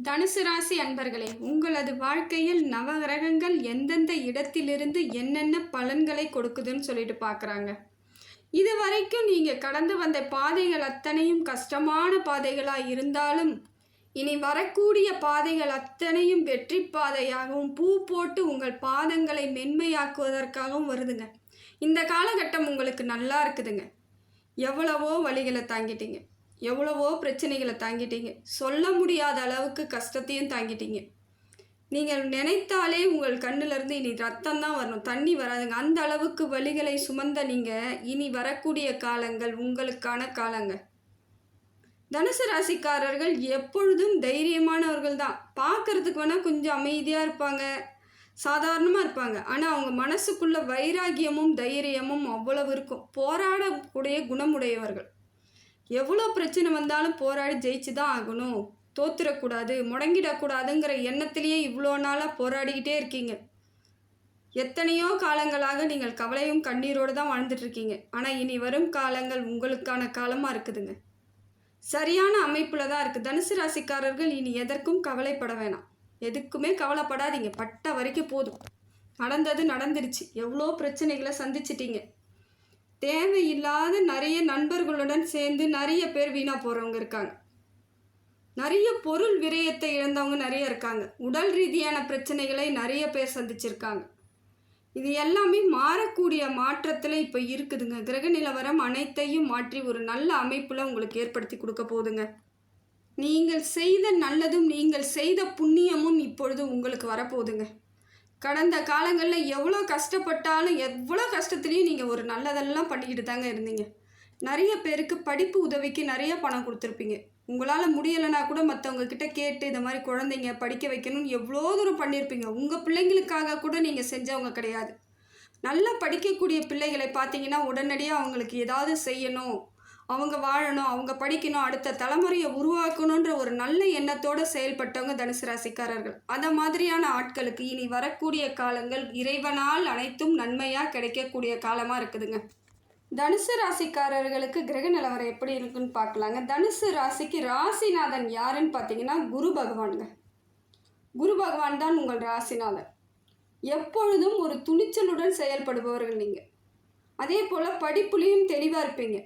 தனுசு ராசி அன்பர்களே, உங்களது வாழ்க்கையில் நவகிரகங்கள் எந்தெந்த இடத்திலிருந்து என்னென்ன பலன்களை கொடுக்குதுன்னு சொல்லிட்டு பார்க்குறாங்க. இது வரைக்கும் நீங்கள் கடந்து வந்த பாதைகள் அத்தனையும் கஷ்டமான பாதைகளாக இருந்தாலும், இனி வரக்கூடிய பாதைகள் அத்தனையும் வெற்றி பாதையாகவும் பூ போட்டு உங்கள் பாதங்களை மென்மையாக்குவதற்காகவும் வருதுங்க. இந்த காலகட்டம் உங்களுக்கு நல்லா இருக்குதுங்க. எவ்வளவோ வழிகளை தாங்கிட்டீங்க, எவ்வளவோ பிரச்சனைகளை தாங்கிட்டீங்க, சொல்ல முடியாத அளவுக்கு கஷ்டத்தையும் தாங்கிட்டீங்க. நீங்கள் நினைத்தாலே உங்கள் கண்ணிலிருந்து இனி ரத்தம் தான் வரணும், தண்ணி வராதுங்க. அந்த அளவுக்கு வலிகளை சுமந்த நீங்கள் இனி வரக்கூடிய காலங்கள் உங்களுக்கான காலங்கள். தனுசு ராசிக்காரர்கள் எப்பொழுதும் தைரியமானவர்கள் தான். பார்க்கறதுக்கு வேணால் கொஞ்சம் அமைதியாக இருப்பாங்க, சாதாரணமாக இருப்பாங்க. ஆனால் அவங்க மனசுக்குள்ள வைராகியமும் தைரியமும் அவ்வளவு இருக்கும். போராடக்கூடிய குணமுடையவர்கள். எவ்வளோ பிரச்சனை வந்தாலும் போராடி ஜெயிச்சு தான் ஆகணும், தோத்துடக்கூடாது, முடங்கிடக்கூடாதுங்கிற எண்ணத்திலேயே இவ்வளோ நாளாக போராடிக்கிட்டே இருக்கீங்க. எத்தனையோ காலங்களாக நீங்கள் கவலையும் கண்ணீரோடு தான் வாழ்ந்துட்டுருக்கீங்க. ஆனால் இனி வரும் காலங்கள் உங்களுக்கான காலமாக இருக்குதுங்க. சரியான அமைப்பில் தான் இருக்குது. தனுசு ராசிக்காரர்கள் இனி எதற்கும் கவலைப்பட வேணாம், எதுக்குமே கவலைப்படாதீங்க. பட்ட வரைக்கும் போதும். நடந்தது நடந்துருச்சு. எவ்வளோ பிரச்சனைகளை சந்திச்சிட்டீங்க. தேவையில்லாத நிறைய நண்பர்களுடன் சேர்ந்து நிறைய பேர் வீணாக போகிறவங்க இருக்காங்க. நிறைய பொருள் விரயத்தை இழந்தவங்க நிறைய இருக்காங்க. உடல் ரீதியான பிரச்சனைகளை நிறைய பேர் சந்திச்சிருக்காங்க. இது எல்லாமே மாறக்கூடிய மாற்றத்தில் இப்போ இருக்குதுங்க. கிரக நிலவரம் அனைத்தையும் மாற்றி ஒரு நல்ல அமைப்பில் உங்களுக்கு ஏற்படுத்தி கொடுக்க போகுதுங்க. நீங்கள் செய்த நல்லதும் நீங்கள் செய்த புண்ணியமும் இப்பொழுது உங்களுக்கு வரப்போகுதுங்க. கடந்த காலங்களில் எவ்வளோ கஷ்டப்பட்டாலும் எவ்வளோ கஷ்டத்துலேயும் நீங்கள் ஒரு நல்லதெல்லாம் பண்ணிக்கிட்டு தாங்க இருந்தீங்க. நிறைய பேருக்கு படிப்பு உதவிக்கு நிறைய பணம் கொடுத்துருப்பீங்க. உங்களால் முடியலைன்னா கூட மற்றவங்க கிட்ட கேட்டு இந்த மாதிரி குழந்தைங்க படிக்க வைக்கணும்னு எவ்வளோ தூரம் பண்ணியிருப்பீங்க. உங்கள் பிள்ளைங்களுக்காக கூட நீங்கள் செஞ்சவங்க கிடையாது. நல்லா படிக்கக்கூடிய பிள்ளைகளை பார்த்தீங்கன்னா உடனடியாக அவங்களுக்கு ஏதாவது செய்யணும், அவங்க வாழணும், அவங்க படிக்கணும், அடுத்த தலைமுறையை உருவாக்கணுன்ற ஒரு நல்ல எண்ணத்தோடு செயல்பட்டவங்க தனுசு ராசிக்காரர்கள். அந்த மாதிரியான ஆட்களுக்கு இனி வரக்கூடிய காலங்கள் இறைவனால் அனைத்தும் நன்மையாக கிடைக்கக்கூடிய காலமாக இருக்குதுங்க. தனுசு ராசிக்காரர்களுக்கு கிரக நிலவரம் எப்படி இருக்குன்னு பார்க்கலாங்க. தனுசு ராசிக்கு ராசிநாதன் யாருன்னு பார்த்தீங்கன்னா குரு பகவானுங்க. குரு பகவான் தான் உங்கள் ராசிநாதன். எப்பொழுதும் ஒரு துணிச்சலுடன் செயல்படுபவர்கள் நீங்கள். அதே போல் படிப்புலேயும் தெளிவாக இருப்பீங்க.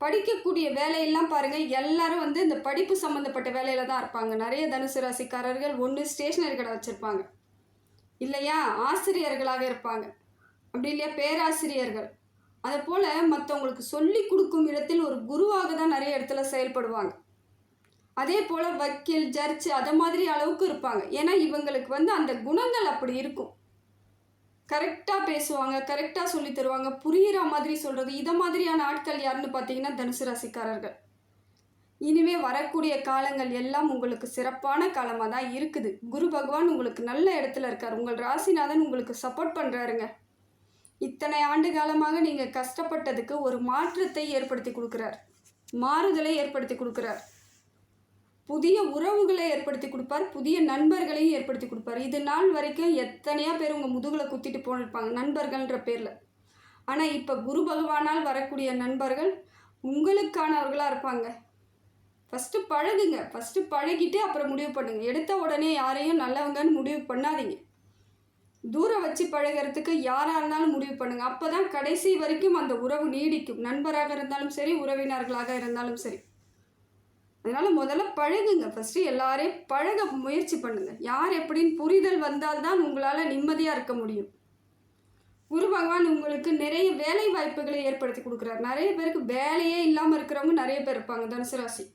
படிக்கக்கூடிய வேலையெல்லாம் பாருங்கள், எல்லாரும் இந்த படிப்பு சம்மந்தப்பட்ட வேலையில் தான் இருப்பாங்க. நிறைய தனுசு ராசிக்காரர்கள் ஒன்று ஸ்டேஷ்னரி கடை வச்சுருப்பாங்க, இல்லையா ஆசிரியர்களாக இருப்பாங்க, அப்படி இல்லையா பேராசிரியர்கள். அதை போல் மற்றவங்களுக்கு சொல்லி கொடுக்கும் இடத்தில் ஒரு குருவாக தான் நிறைய இடத்துல செயல்படுவாங்க. அதே போல் வக்கீல், ஜட்ஜ் அதை மாதிரி அளவுக்கு இருப்பாங்க. ஏன்னா இவங்களுக்கு அந்த குணங்கள் அப்படி இருக்கும். கரெக்டாக பேசுவாங்க, கரெக்டாக சொல்லி தருவாங்க, புரிகிற மாதிரி சொல்கிறது. இதை மாதிரியான ஆட்கள் யாருன்னு பார்த்தீங்கன்னா தனுசு ராசிக்காரர்கள். இனிமே வரக்கூடிய காலங்கள் எல்லாம் உங்களுக்கு சிறப்பான காலமாக தான் இருக்குது. குரு பகவான் உங்களுக்கு நல்ல இடத்துல இருக்கார். உங்கள் ராசிநாதன் உங்களுக்கு சப்போர்ட் பண்ணுறாருங்க. இத்தனை ஆண்டு காலமாக நீங்கள் கஷ்டப்பட்டதுக்கு ஒரு மாற்றத்தை ஏற்படுத்தி கொடுக்குறார், மாறுதலை ஏற்படுத்தி கொடுக்குறார், புதிய உறவுகளை ஏற்படுத்தி கொடுப்பார், புதிய நண்பர்களையும் ஏற்படுத்தி கொடுப்பார். இது நாள் வரைக்கும் எத்தனையோ பேர் உங்கள் முதுகில் குத்திட்டு போனிருப்பாங்க நண்பர்கள்ன்ற பேரில். ஆனால் இப்போ குரு பகவானால் வரக்கூடிய நண்பர்கள் உங்களுக்கானவர்களாக இருப்பாங்க. ஃபஸ்ட்டு பழகுங்க, ஃபஸ்ட்டு பழகிட்டு அப்புறம் முடிவு பண்ணுங்கள். எடுத்த உடனே யாரையும் நல்லவங்கன்னு முடிவு பண்ணாதீங்க. தூரம் வச்சு பழகிறதுக்கு யாராக இருந்தாலும் முடிவு பண்ணுங்கள். அப்போ தான் கடைசி வரைக்கும் அந்த உறவு நீடிக்கும். நண்பராக இருந்தாலும் சரி, உறவினர்களாக இருந்தாலும் சரி. அதனால் முதல்ல பழகுங்க. ஃபஸ்ட்டு எல்லாரையும் பழக முயற்சி பண்ணுங்கள். யார் எப்படின்னு புரிதல் வந்தால்தான் உங்களால் நிம்மதியாக இருக்க முடியும். குரு பகவான் உங்களுக்கு நிறைய வேலை வாய்ப்புகளை ஏற்படுத்தி கொடுக்குறாரு. நிறைய பேருக்கு வேலையே இல்லாமல் இருக்கிறவங்க நிறைய பேர் இருப்பாங்க. தனுசு ராசி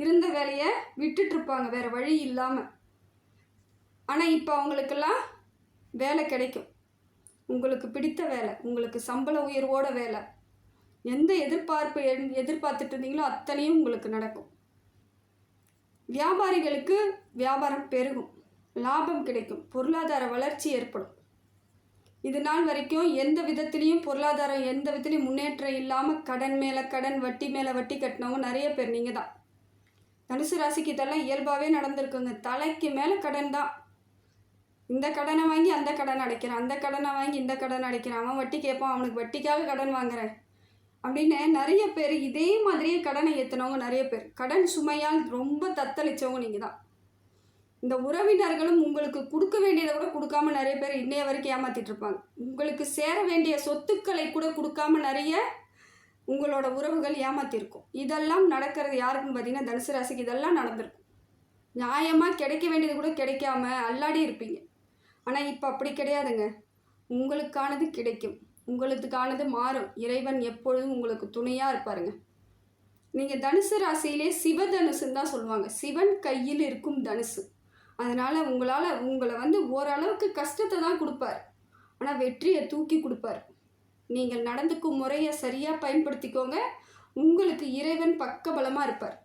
இருந்த வேலையை விட்டுட்ருப்பாங்க வேறு வழி இல்லாமல். ஆனால் இப்போ அவங்களுக்கெல்லாம் வேலை கிடைக்கும். உங்களுக்கு பிடித்த வேலை, உங்களுக்கு சம்பள உயர்வோட வேலை, எந்த எதிர்பார்த்துட்டு இருந்தீங்களோ அத்தனையும் உங்களுக்கு நடக்கும். வியாபாரிகளுக்கு வியாபாரம் பெருகும், லாபம் கிடைக்கும், பொருளாதார வளர்ச்சி ஏற்படும். இது நாள் வரைக்கும் எந்த விதத்துலேயும் பொருளாதாரம் எந்த விதத்துலேயும் முன்னேற்றம் இல்லாமல் கடன் மேலே கடன், வட்டி மேலே வட்டி கட்டினவங்க நிறைய பேர் நீங்கள் தான். தனுசு ராசிக்கு இதெல்லாம் இயல்பாகவே நடந்திருக்குங்க. தலைக்கு மேலே கடன் தான். இந்த கடனை வாங்கி அந்த கடன் அடைக்கிறான், அந்த கடனை வாங்கி இந்த கடன் அடைக்கிறான், அவன் வட்டி கேட்பான், அவனுக்கு வட்டிக்காக கடன் வாங்குறேன் அப்படின்னு நிறைய பேர் இதே மாதிரியே கடனை ஏற்றினவங்க நிறைய பேர். கடன் சுமையால் ரொம்ப தத்தளித்தவங்க நீங்கள் தான். இந்த உறவினர்களும் உங்களுக்கு கொடுக்க வேண்டியதை கூட கொடுக்காம நிறைய பேர் இன்னைய வரைக்கும் ஏமாத்திட்டு இருப்பாங்க. உங்களுக்கு சேர வேண்டிய சொத்துக்களை கூட கொடுக்காம நிறைய உங்களோட உறவுகள் ஏமாத்திருக்கும். இதெல்லாம் நடக்கிறது யாருக்குன்னு பார்த்தீங்கன்னா தனுசு ராசிக்கு இதெல்லாம் நடந்திருக்கும். நியாயமாக கிடைக்க வேண்டியது கூட கிடைக்காம அல்லாடி இருப்பீங்க. ஆனால் இப்போ அப்படி கிடையாதுங்க. உங்களுக்கானது கிடைக்கும், உங்களுக்கானது மாறும். இறைவன் எப்பொழுதும் உங்களுக்கு துணையாக இருப்பாருங்க. நீங்கள் தனுசு ராசியிலே சிவதனுசுன்னு தான் சொல்லுவாங்க. சிவன் கையில் இருக்கும் தனுசு. அதனால் உங்களை ஓரளவுக்கு கஷ்டத்தை தான் கொடுப்பார், ஆனால் வெற்றியை தூக்கி கொடுப்பார். நீங்கள் நடந்துக்கும் முறையை சரியாக பயன்படுத்திக்கோங்க. உங்களுக்கு இறைவன் பக்கபலமாக இருப்பார்.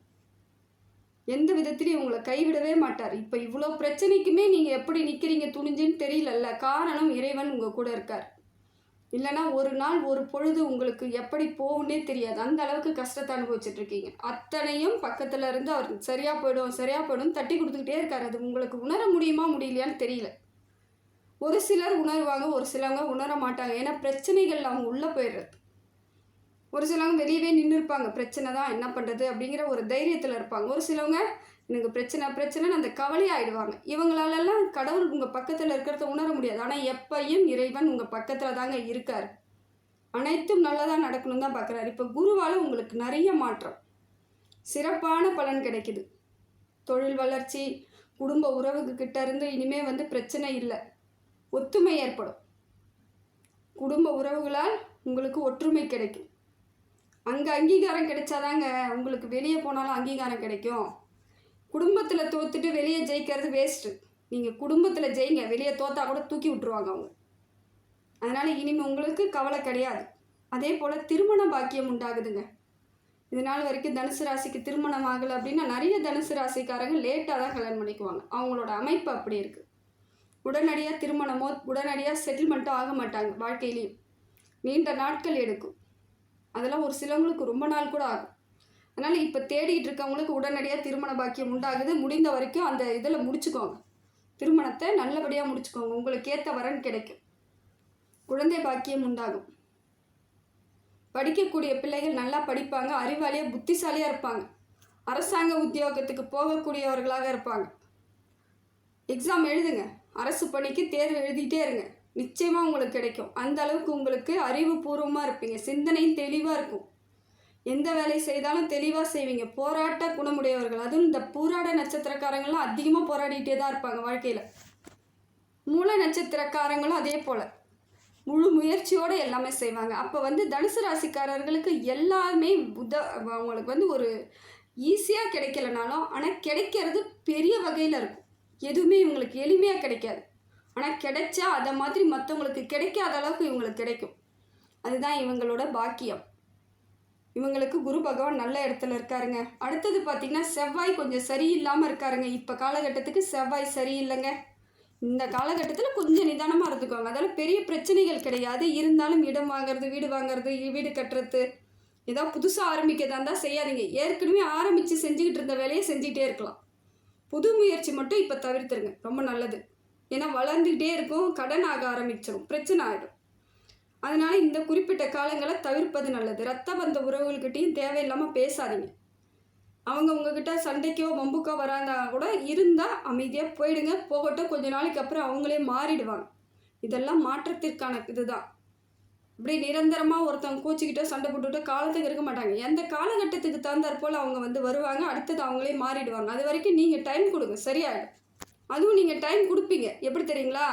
எந்த விதத்திலையும் உங்களை கைவிடவே மாட்டார். இப்போ இவ்வளோ பிரச்சனைக்குமே நீங்கள் எப்படி நிற்கிறீங்க துணிஞ்சுன்னு தெரியலல்ல, காரணம் இறைவன் உங்கள் கூட இருக்கார். இல்லைனா ஒரு நாள் ஒரு பொழுது உங்களுக்கு எப்படி போகுன்னே தெரியாது. அந்த அளவுக்கு கஷ்டத்தை அனுபவிச்சுட்ருக்கீங்க. அத்தனையும் பக்கத்தில் இருந்து அவர் சரியாக போயிடும் தட்டி கொடுத்துக்கிட்டே இருக்கார். அது உங்களுக்கு உணர முடியுமா முடியலையான்னு தெரியல. ஒரு சிலர் உணர்வாங்க, ஒரு சிலவங்க உணர மாட்டாங்க. ஏன்னா பிரச்சனைகள் அவங்க உள்ளே போயிடுறது. ஒரு சிலவங்க வெளியவே நின்று இருப்பாங்க, பிரச்சனை தான் என்ன பண்ணுறது அப்படிங்கிற ஒரு தைரியத்தில் இருப்பாங்க. ஒரு சிலவங்க எனக்கு பிரச்சனைன்னு அந்த கவலையாயிடுவாங்க. இவங்களாலெல்லாம் கடவுள் உங்கள் பக்கத்தில் இருக்கிறத உணர முடியாது. ஆனால் எப்பையும் இறைவன் உங்கள் பக்கத்தில் தாங்க இருக்கார். அனைத்தும் நல்லதாக நடக்கணும் தான் பார்க்குறாரு. இப்போ குருவால் உங்களுக்கு நிறைய மாற்றம், சிறப்பான பலன் கிடைக்குது. தொழில் வளர்ச்சி, குடும்ப உறவுகிட்ட இருந்து இனிமேல் பிரச்சனை இல்லை, ஒத்துமை ஏற்படும். குடும்ப உறவுகளால் உங்களுக்கு ஒற்றுமை கிடைக்கும். அங்கே அங்கீகாரம் கிடைச்சாதாங்க உங்களுக்கு வெளியே போனாலும் அங்கீகாரம் கிடைக்கும். குடும்பத்தில் தோத்துட்டு வெளியே ஜெயிக்கிறது வேஸ்ட்டு. நீங்கள் குடும்பத்தில் ஜெயிங்க, வெளியே தோத்தா கூட தூக்கி விட்டுருவாங்க அவங்க. அதனால் இனிமேல் உங்களுக்கு கவலை கிடையாது. அதே போல் திருமண பாக்கியம் உண்டாகுதுங்க. இது நாள் வரைக்கும் தனுசு ராசிக்கு திருமணம் ஆகலை அப்படின்னா நிறைய தனுசு ராசிக்காரங்க லேட்டாக தான் கல்யாணம் பண்ணிக்குவாங்க. அவங்களோட அமைப்பு அப்படி இருக்குது. உடனடியாக திருமணமோ உடனடியாக செட்டில்மெண்ட்டோ ஆக மாட்டாங்க. வாழ்க்கையிலையும் நீண்ட நாட்கள் எடுக்கும். அதெல்லாம் ஒரு சிலவங்களுக்கு ரொம்ப நாள் கூட ஆகும். அதனால் இப்போ தேடிட்டு இருக்கவங்களுக்கு உடனடியாக திருமண பாக்கியம் உண்டாகுது. முடிந்த வரைக்கும் அந்த இதில் முடிச்சுக்கோங்க. திருமணத்தை நல்லபடியாக முடிச்சுக்கோங்க. உங்களுக்கு ஏற்ற வரன் கிடைக்கும். குழந்தை பாக்கியம் உண்டாகும். படிக்கக்கூடிய பிள்ளைகள் நல்லா படிப்பாங்க, அறிவாளியாக புத்திசாலியாக இருப்பாங்க. அரசாங்க உத்தியோகத்துக்கு போகக்கூடியவர்களாக இருப்பாங்க. எக்ஸாம் எழுதுங்க, அரசு பணிக்கு தேர்வு எழுதிட்டே இருங்க, நிச்சயமாக உங்களுக்கு கிடைக்கும். அந்த அளவுக்கு உங்களுக்கு அறிவுபூர்வமாக இருப்பீங்க. சிந்தனையும் தெளிவாக இருக்கும். எந்த வேலை செய்தாலும் தெளிவாக செய்வீங்க. போராட்ட குணமுடையவர்கள். அதுவும் இந்த பூராட நட்சத்திரக்காரங்கள்லாம் அதிகமாக போராடிட்டே தான் இருப்பாங்க வாழ்க்கையில். மூல நட்சத்திரக்காரங்களும் அதே போல் முழு முயற்சியோடு எல்லாமே செய்வாங்க. அப்போ தனுசு ராசிக்காரர்களுக்கு எல்லாமே அவங்களுக்கு ஒரு ஈஸியாக கிடைக்கலனாலும் ஆனால் கிடைக்கிறது பெரிய வகையில் இருக்கும். எதுவுமே இவங்களுக்கு எளிமையாக கிடைக்காது. ஆனால் கிடைச்சா அதை மாதிரி மற்றவங்களுக்கு கிடைக்காத அளவுக்கு இவங்களுக்கு கிடைக்கும். அதுதான் இவங்களோட பாக்கியம். இவங்களுக்கு குரு பகவான் நல்ல இடத்துல இருக்காருங்க. அடுத்தது பார்த்திங்கன்னா செவ்வாய் கொஞ்சம் சரியில்லாமல் இருக்காருங்க. இப்போ காலகட்டத்துக்கு செவ்வாய் சரியில்லைங்க. இந்த காலகட்டத்தில் கொஞ்சம் நிதானமாக இருந்துக்குவாங்க. அதெல்லாம் பெரிய பிரச்சனைகள் கிடையாது. இருந்தாலும் இடம் வாங்கிறது, வீடு வாங்கிறது, வீடு கட்டுறது, ஏதோ புதுசாக ஆரம்பிக்கிறதா இருந்தால் செய்யாதீங்க. ஏற்கனவே ஆரம்பித்து செஞ்சுக்கிட்டு இருந்த வேலையை செஞ்சுக்கிட்டே இருக்கலாம். புது முயற்சி மட்டும் இப்போ தவிர்த்துருங்க, ரொம்ப நல்லது. ஏன்னா வளர்ந்துக்கிட்டே இருக்கும், கடன் ஆக ஆரம்பிச்சிடும், பிரச்சனை ஆகிடும். அதனால் இந்த குறிப்பிட்ட காலங்களை தவிர்ப்பது நல்லது. ரத்த பந்த உறவுகள்கிட்டையும் தேவையில்லாமல் பேசாதீங்க. அவங்க உங்ககிட்ட சண்டைக்கோ வம்புக்கோ வராங்க கூட இருந்தால் அமைதியாக போயிடுங்க. போகட்டும், கொஞ்ச நாளைக்கு அப்புறம் அவங்களே மாறிடுவாங்க. இதெல்லாம் மாற்றத்திற்கான இதுதான். இப்படி நிரந்தரமாக ஒருத்தவங்க கோச்சிக்கிட்டோ சண்டை போட்டுக்கிட்டோ காலத்துக்கு இருக்க மாட்டாங்க. எந்த காலகட்டத்துக்கு தகுந்தாற் போல் அவங்க வருவாங்க, அடுத்தது அவங்களே மாறிடுவாங்க. அது வரைக்கும் நீங்கள் டைம் கொடுங்க, சரியாயிடும். அதுவும் நீங்கள் டைம் கொடுப்பீங்க. எப்படி தெரியுங்களா,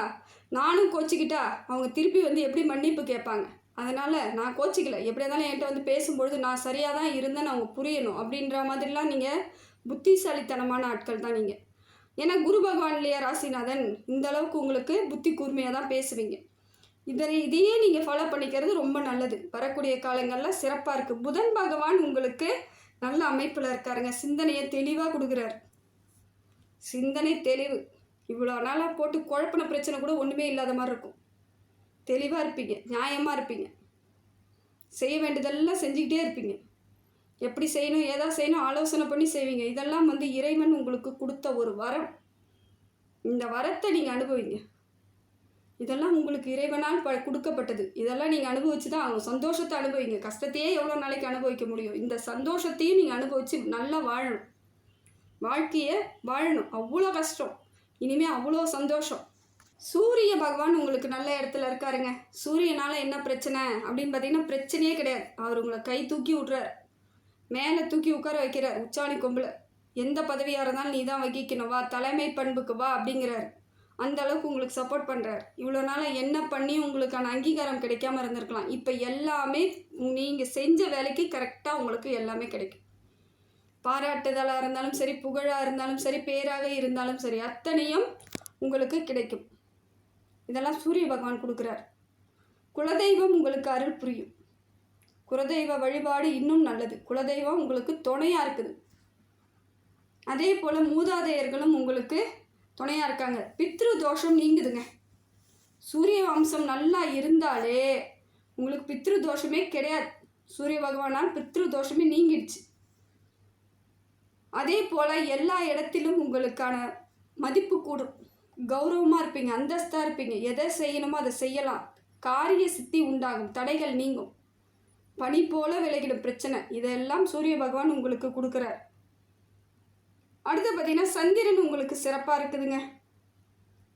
நானும் கோச்சிக்கிட்டா அவங்க திருப்பி எப்படி மன்னிப்பு கேட்பாங்க. அதனால் நான் கோச்சிக்கலை, எப்படி இருந்தாலும் என்கிட்ட பேசும்பொழுது நான் சரியாக தான் இருந்தேன்னு அவங்க புரியணும் அப்படின்ற மாதிரிலாம் நீங்கள் புத்திசாலித்தனமான ஆட்கள் தான் நீங்கள். ஏன்னா குரு பகவான் இல்லையா ராசிநாதன், இந்த அளவுக்கு உங்களுக்கு புத்தி கூர்மையாக தான் பேசுவீங்க. இதையே நீங்கள் ஃபாலோ பண்ணிக்கிறது ரொம்ப நல்லது. வரக்கூடிய காலங்களில் சிறப்பாக இருக்குது. புதன் பகவான் உங்களுக்கு நல்ல அமைப்பில் இருக்காருங்க. சிந்தனையை தெளிவாக கொடுக்குறாரு. சிந்தனை தெளிவு. இவ்வளோ நாளாக போட்டு குழப்பின பிரச்சனை கூட ஒன்றுமே இல்லாத மாதிரி இருக்கும். தெளிவாக இருப்பீங்க, நியாயமாக இருப்பீங்க, செய்ய வேண்டியதெல்லாம் செஞ்சுக்கிட்டே இருப்பீங்க. எப்படி செய்யணும், ஏதா செய்யணும் ஆலோசனை பண்ணி செய்வீங்க. இதெல்லாம் இறைவன் உங்களுக்கு கொடுத்த ஒரு வரம். இந்த வரத்தை நீங்கள் அனுபவிங்க. இதெல்லாம் உங்களுக்கு இறைவனால் கொடுக்கப்பட்டது. இதெல்லாம் நீங்கள் அனுபவிச்சு தான் அவங்க சந்தோஷத்தை அனுபவிங்க. கஷ்டத்தையே எவ்வளோ நாளைக்கு அனுபவிக்க முடியும். இந்த சந்தோஷத்தையும் நீங்கள் அனுபவித்து நல்லா வாழணும். வாழ்க்கையை வாழணும். அவ்வளோ கஷ்டம். இனிமேல் அவ்வளோ சந்தோஷம். சூரிய பகவான் உங்களுக்கு நல்ல இடத்துல இருக்காருங்க. சூரியனால் என்ன பிரச்சனை அப்படின்னு பார்த்தீங்கன்னா பிரச்சனையே கிடையாது. அவர் உங்களை கை தூக்கி விட்றார், மேலே தூக்கி உட்கார வைக்கிறார். உச்சாணி கொம்பில் எந்த பதவியாக இருந்தாலும் நீ தான் வகிக்கணும், வா தலைமை பண்புக்கு வா அப்படிங்கிறார். அந்த அளவுக்கு உங்களுக்கு சப்போர்ட் பண்ணுறார். இவ்வளோ நாளாக என்ன பண்ணி உங்களுக்கான அங்கீகாரம் கிடைக்காம இருந்திருக்கலாம். இப்போ எல்லாமே நீங்கள் செஞ்ச வேலைக்கு கரெக்டாக உங்களுக்கு எல்லாமே கிடைக்கும். பாராட்டுதலாக இருந்தாலும் சரி, புகழாக இருந்தாலும் சரி, பேராக இருந்தாலும் சரி, அத்தனையும் உங்களுக்கு கிடைக்கும். இதெல்லாம் சூரிய பகவான் கொடுக்குறார். குலதெய்வம் உங்களுக்கு அருள் புரியும். குலதெய்வ வழிபாடு இன்னும் நல்லது. குலதெய்வம் உங்களுக்கு துணையாக இருக்குது. அதே போல் மூதாதையர்களும் உங்களுக்கு துணையாக இருக்காங்க. பித்ரு தோஷம் நீங்குதுங்க. சூரிய வம்சம் நல்லா இருந்தாலே உங்களுக்கு பித்ரு தோஷமே கிடையாது. சூரிய பகவானால் பித்ரு தோஷமே நீங்கிடுச்சு. அதே போல் எல்லா இடத்திலும் உங்களுக்கான மதிப்பு கூடும். கௌரவமாக இருப்பீங்க, அந்தஸ்தாக இருப்பீங்க. எதை செய்யணுமோ அதை செய்யலாம். காரிய சித்தி உண்டாகும், தடைகள் நீங்கும், பனி போல விலகிடும் பிரச்சனை. இதெல்லாம் சூரிய பகவான் உங்களுக்கு கொடுக்குறார். அடுத்து பார்த்தீங்கன்னா சந்திரன் உங்களுக்கு சிறப்பாக இருக்குதுங்க.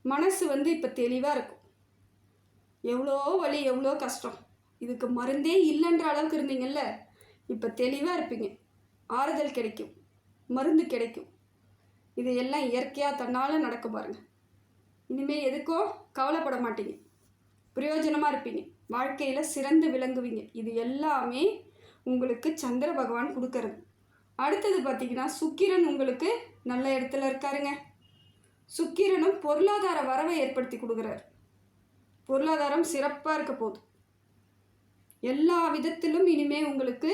மனசு இப்போ தெளிவாக இருக்கும். எவ்வளோ வலி, எவ்வளோ கஷ்டம், இதுக்கு மருந்தே இல்லைன்ற அளவுக்கு இருந்தீங்கல்ல, இப்போ தெளிவாக இருப்பீங்க. ஆறுதல் கிடைக்கும், மருந்து கிடைக்கும். இது எல்லாம் இயற்கையாக தன்னால் நடக்க பாருங்கள். இனிமேல் எதுக்கோ கவலைப்பட மாட்டீங்க, பிரயோஜனமாக இருப்பீங்க, வாழ்க்கையில் சிறந்து விளங்குவீங்க. இது எல்லாமே உங்களுக்கு சந்திர பகவான் கொடுக்கறது. அடுத்தது பார்த்திங்கன்னா சுக்கிரன் உங்களுக்கு நல்ல இடத்துல இருக்காருங்க. சுக்கிரனும் பொருளாதார வரவை ஏற்படுத்தி கொடுக்குறாரு. பொருளாதாரம் சிறப்பாக இருக்க போகுது. எல்லா விதத்திலும் இனிமேல் உங்களுக்கு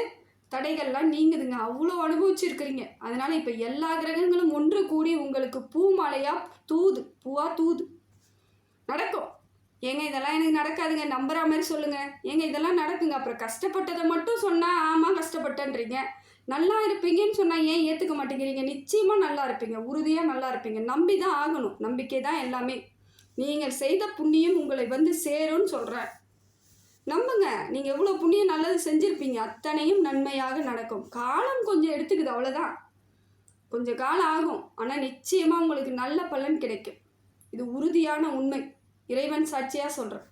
தடைகள்லாம் நீங்குதுங்க. அவ்வளோ அனுபவிச்சிருக்கிறீங்க. அதனால் இப்போ எல்லா கிரகங்களும் ஒன்று கூடி உங்களுக்கு பூ மாலையாக தூது, பூவாக தூது நடக்கும். ஏங்க இதெல்லாம் எனக்கு நடக்காதுங்க, நம்புற மாதிரி சொல்லுங்கள். ஏங்க இதெல்லாம் நடக்குங்க. அப்புறம் கஷ்டப்பட்டதை மட்டும் சொன்னால் ஆமாம் கஷ்டப்பட்டேன்றீங்க. நல்லா இருப்பீங்கன்னு சொன்னால் ஏன் ஏற்றுக்க மாட்டேங்கிறீங்க? நிச்சயமாக நல்லா இருப்பீங்க, உறுதியாக நல்லா இருப்பீங்க. நம்பி தான் ஆகணும். நம்பிக்கை தான் எல்லாமே. நீங்கள் செய்த புண்ணியம் உங்களை சேரும்னு சொல்கிறேன். நம்புங்க. நீங்கள் எவ்வளோ புண்ணியம் நல்லது செஞ்சுருப்பீங்க, அத்தனையும் நன்மையாக நடக்கும். காலம் கொஞ்சம் எடுத்துக்குது, அவ்வளோதான். கொஞ்சம் காலம் ஆகும், ஆனால் நிச்சயமாக உங்களுக்கு நல்ல பலன் கிடைக்கும். இது உறுதியான உண்மை. இறைவன் சாட்சியாக சொல்கிறேன்.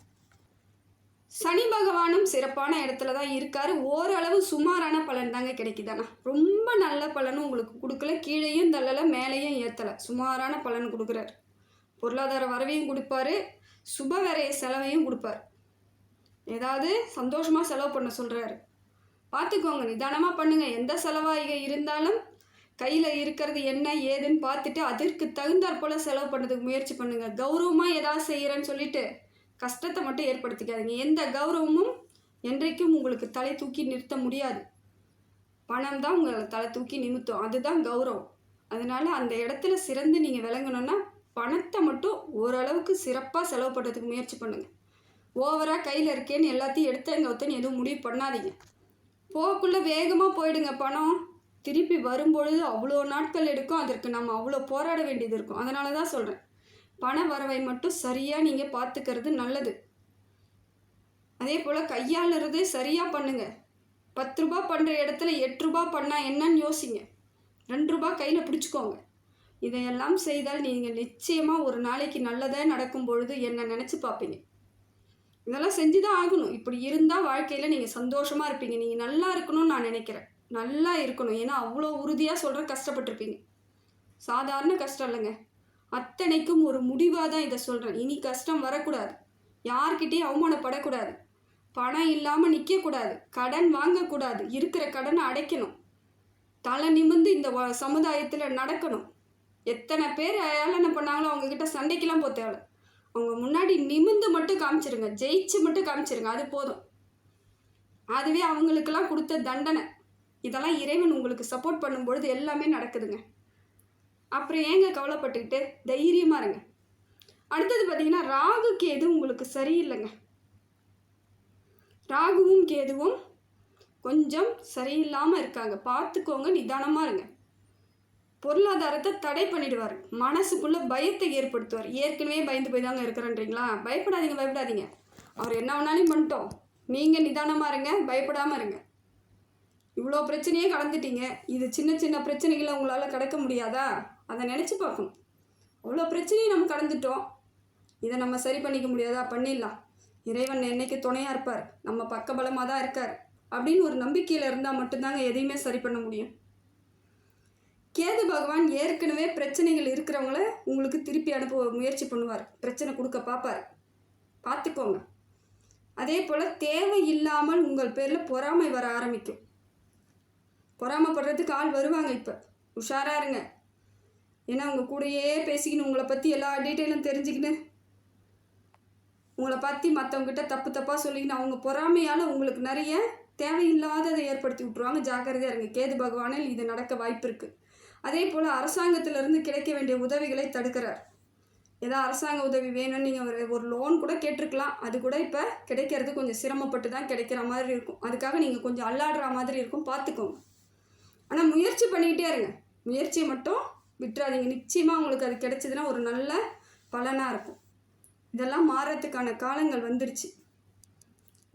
சனி பகவானும் சிறப்பான இடத்துல தான் இருக்கார். ஓரளவு சுமாரான பலன் தாங்க கிடைக்குதானா, ரொம்ப நல்ல பலனும் உங்களுக்கு கொடுக்கல. கீழேயும் தள்ளலை, மேலேயும் ஏற்றலை, சுமாரான பலன் கொடுக்குறார். பொருளாதார வரவையும் கொடுப்பாரு, சுபவரைய செலவையும் கொடுப்பார். ஏதாவது சந்தோஷமாக செலவு பண்ண சொல்கிறாரு. பார்த்துக்கோங்க, நிதானமாக பண்ணுங்கள். எந்த செலவாக இருந்தாலும் கையில் இருக்கிறது என்ன ஏதுன்னு பார்த்துட்டு அதற்கு தகுந்தாற் போல் செலவு பண்ணுறதுக்கு முயற்சி பண்ணுங்கள். கௌரவமாக ஏதாவது செய்கிறேன்னு சொல்லிட்டு கஷ்டத்தை மட்டும் ஏற்படுத்திக்காதீங்க. எந்த கௌரவமும் என்றைக்கும் உங்களுக்கு தலை தூக்கி நிறுத்த முடியாது. பணம் தான் உங்களை தலை தூக்கி நிமித்தும், அதுதான் கௌரவம். அதனால் அந்த இடத்துல சிறந்து நீங்கள் விளங்கணுன்னா பணத்தை மட்டும் ஓரளவுக்கு சிறப்பாக செலவு பண்ணுறதுக்கு முயற்சி பண்ணுங்கள். ஓவராக கையில் இருக்கேன்னு எல்லாத்தையும் எடுத்தங்க ஒத்தன்னு எதுவும் முடிவு பண்ணாதீங்க. போக்குள்ளே வேகமாக போயிடுங்க. பணம் திருப்பி வரும்பொழுது அவ்வளோ நாட்கள் எடுக்கும். அதற்கு நம்ம அவ்வளோ போராட வேண்டியது இருக்கும். அதனால தான் சொல்கிறேன், பண வரவை மட்டும் சரியாக நீங்கள் பார்த்துக்கிறது நல்லது. அதே போல் கையாளுறதே சரியாக பண்ணுங்கள். 10 ரூபா பண்ணுற இடத்துல 8 ரூபா பண்ணால் என்னன்னு யோசிங்க. 2 ரூபா கையில் பிடிச்சிக்கோங்க. இதையெல்லாம் செய்தால் நீங்கள் நிச்சயமாக ஒரு நாளைக்கு நல்லதாக நடக்கும் பொழுது என்ன நினச்சி பார்ப்பீங்க. இதெல்லாம் செஞ்சு தான் ஆகணும். இப்படி இருந்தால் வாழ்க்கையில் நீங்கள் சந்தோஷமாக இருப்பீங்க. நீங்கள் நல்லா இருக்கணும்னு நான் நினைக்கிறேன். நல்லா இருக்கணும். ஏன்னா அவ்வளோ உறுதியாக சொல்கிறேன், கஷ்டப்பட்டுருப்பீங்க. சாதாரண கஷ்டம் இல்லைங்க, அத்தனைக்கும் ஒரு முடிவாக தான் இதை சொல்கிறேன். இனி கஷ்டம் வரக்கூடாது, யார்கிட்டையும் அவமானப்படக்கூடாது, பணம் இல்லாமல் நிற்கக்கூடாது, கடன் வாங்கக்கூடாது, இருக்கிற கடனை அடைக்கணும், தலை நிமிர்ந்து இந்த சமுதாயத்தில் நடக்கணும். எத்தனை பேர் ஏளனை பண்ணாங்களோ அவங்கக்கிட்ட சண்டைக்கெல்லாம் போக தேவை. அவங்க முன்னாடி நிமிர்ந்து மட்டும் காமிச்சிருங்க, ஜெயிச்சு மட்டும் காமிச்சிருங்க, அது போதும். அதுவே அவங்களுக்கெல்லாம் கொடுத்த தண்டனை. இதெல்லாம் இறைவன் உங்களுக்கு சப்போர்ட் பண்ணும்பொழுது எல்லாமே நடக்குதுங்க. அப்புறம் ஏங்க கவலைப்பட்டுக்கிட்டு தைரியமாக இருங்க. அடுத்தது பார்த்தீங்கன்னா ராகு கேது உங்களுக்கு சரியில்லைங்க. ராகுவும் கேதுவும் கொஞ்சம் சரியில்லாமல் இருக்காங்க. பார்த்துக்கோங்க, நிதானமாக இருங்க. பொருளாதாரத்தை தடை பண்ணிடுவார், மனசுக்குள்ளே பயத்தை ஏற்படுத்துவார். ஏற்கனவே பயந்து போய் தாங்க இருக்கிறேன்றீங்களா? பயப்படாதீங்க, பயப்படாதீங்க. அவர் என்ன வேணாலும் பண்ணிட்டோம். நீங்கள் நிதானமாக இருங்க, பயப்படாமல் இருங்க. இவ்வளோ பிரச்சனையே கடந்துட்டீங்க. இது சின்ன சின்ன பிரச்சனைகளை உங்களால் கடக்க முடியாதா? அதை நினச்சி பார்க்கணும். அவ்வளோ பிரச்சனையும் நம்ம கடந்துட்டோம். இதை நம்ம சரி பண்ணிக்க முடியாதா? பண்ணிடலாம். இறைவன் என்னைக்கு துணையாக இருப்பார், நம்ம பக்கபலமாக தான் இருக்கார் அப்படின்னு ஒரு நம்பிக்கையில் இருந்தால் மட்டும்தாங்க எதையுமே சரி பண்ண முடியும். கேது பகவான் ஏற்கனவே பிரச்சனைகள் இருக்கிறவங்கள உங்களுக்கு திருப்பி அனுப்ப முயற்சி பண்ணுவார், பிரச்சனை கொடுக்க பார்ப்பார், பார்த்துக்கோங்க. அதே போல் தேவையில்லாமல் உங்கள் பேரில் பொறாமை வர ஆரம்பிக்கும். பொறாமைப்படுறதுக்கு ஆள் வருவாங்க. இப்போ உஷாராக இருங்க. ஏன்னா உங்கள் கூடயே பேசிக்கின்னு உங்களை பற்றி எல்லா டீட்டெயிலும் தெரிஞ்சுக்கின்னு உங்களை பற்றி மற்றவங்ககிட்ட தப்பாக சொல்லிக்கின்னு அவங்க பொறாமையால் உங்களுக்கு நிறைய தேவையில்லாததை ஏற்படுத்தி விட்ருவாங்க. ஜாக்கிரதையாக இருங்க. கேது பகவானில் இது நடக்க வாய்ப்பு இருக்குது. அதே போல் அரசாங்கத்திலேருந்து கிடைக்க வேண்டிய உதவிகளை தடுக்கிறார். ஏதோ அரசாங்க உதவி வேணும்னு நீங்கள் ஒரு லோன் கூட கேட்டிருக்கலாம். அது கூட இப்போ கிடைக்கிறது கொஞ்சம் சிரமப்பட்டு தான் கிடைக்கிற மாதிரி இருக்கும். அதுக்காக நீங்கள் கொஞ்சம் அல்லாடுற மாதிரி இருக்கும், பார்த்துக்கோங்க. ஆனால் முயற்சி பண்ணிக்கிட்டே இருங்க. முயற்சியை மட்டும் விட்டுறாதீங்க. நிச்சயமாக உங்களுக்கு அது கிடைச்சதுன்னா ஒரு நல்ல பலனாக இருக்கும். இதெல்லாம் மாறத்துக்கான காலங்கள் வந்துடுச்சு.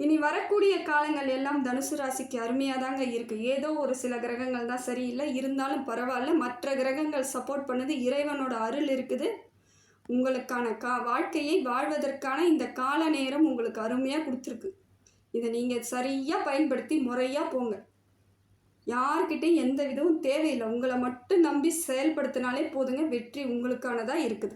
இனி வரக்கூடிய காலங்கள் எல்லாம் தனுசு ராசிக்கு அருமையாக தாங்க இருக்குது. ஏதோ ஒரு சில கிரகங்கள் தான் சரியில்லை, இருந்தாலும் பரவாயில்ல. மற்ற கிரகங்கள் சப்போர்ட் பண்ணுது. இறைவனோட அருள் இருக்குது. உங்களுக்கான வாழ்க்கையை வாழ்வதற்கான இந்த கால நேரம் உங்களுக்கு அருமையாக கொடுத்துருக்கு. இதை நீங்கள் சரியாக பயன்படுத்தி முறையாக போங்க. யார்கிட்டையும் எந்த விதமும் தேவையில்லை. உங்களை மட்டும் நம்பி செயல்படுத்தினாலே போதுங்க. வெற்றி உங்களுக்கானதாக இருக்குது.